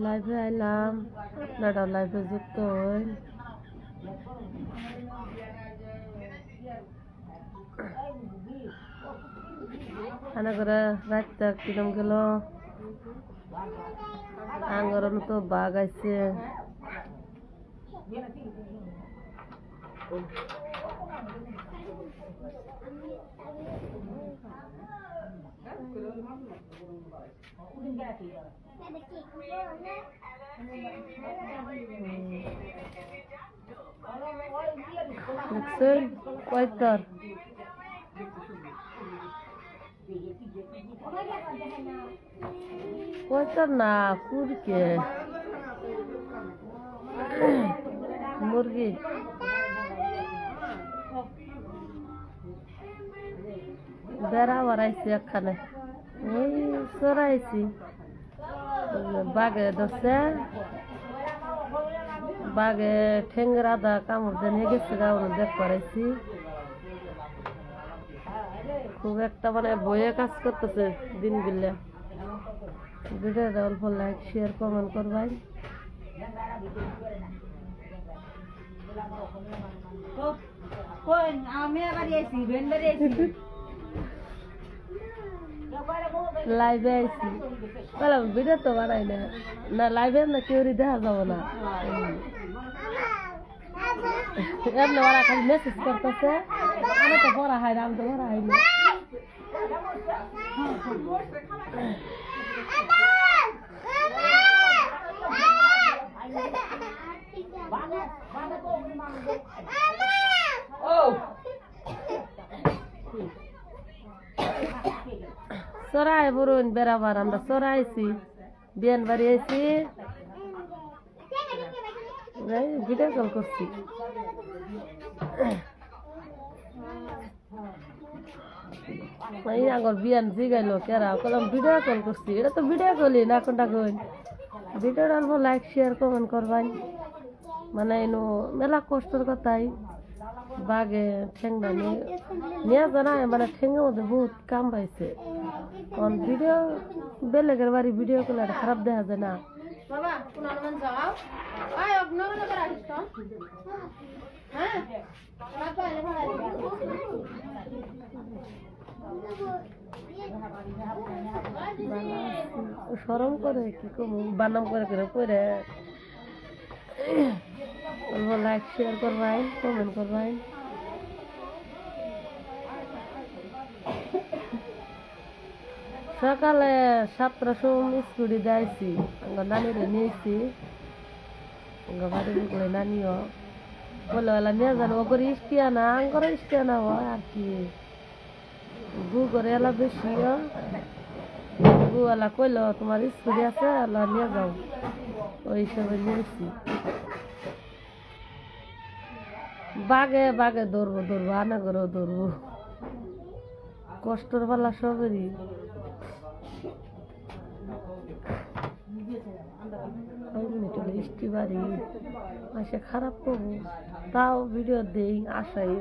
লাইভে আইলাম, আপনারা লাইভে যুক্ত হই। খানা করে রাতটা কিরম গেল, আঙ্গর তো বাঘ আইছে। দেখছেন কয়টার কয়টার না কুরকে মুরগি বেড়া বাড়াইছি একখানে, এই চড়াইছি বাঘে ধরছে, বাঘে ঠেঙ্গের আদা কামড় দিয়ে নিয়ে গেছে গা, দেখ করাইছি। খুব একটা মানে বইয়ে কাজ করতেছে দিনগুলো। ভিডিওটা অল্প লাইক শেয়ার কমেন্ট করবেন। লাইভে আইছি, ভিডিও তো বানাই না লাইভে না কেউ দেখা যাবো না। এমনি ওরা খালি মেসেজ করতেছে, আমি তো ভরা হয় না, আমি তো ভরা হয়নি। চড়াই বরুণ বেড়াবার আমরা চড়াইছি, বিয়ান বাড়ি আইছি, ভিডিও কল করছি। আগর বিয়ান জিগাইলো কেরা, কলাম ভিডিও কল করছি। এটা তো ভিডিও কলই না, কোনটা কই ভিডিওটা অল্প লাইক শেয়ার কমেন্ট করবাই। মানে এনো মেলা কষ্টের কথাই, বাঘে ঠেঙ্গা নিয়ে জানায়, মানে ঠেঙ্গার মধ্যে বহুত কাম পাইছে। কারণ ভিডিও বেলেগের বাড়ি ভিডিও করলে খারাপ দেখা যায় না। সরম করে কি কম বানাম করে করে পরে লাইক শেয়ার করবাই, কমেন্ট করবাই। সকালে 7টার সময় স্কুটি যাইছি, নানিরে নিয়েছি, বাড়ি গুলো নানিও বলে নিয়ে যান, ও করে ইস্টিয়া না আঙ্গর ইস্টিয়া না হয় আর কি, গু করে এলা বেশিও গুলা কইল তোমার স্কুটি আছে এলা নিয়ে যাও, ওই হিসাবে নিয়েছি। বাঘে বাঘে দৌড়বো আনা করেও দৌড়বো, কষ্টর পালা সবেরই। বৃষ্টি বাড়ি আসে খারাপ করবো, তাও ভিডিও দেই আশাই।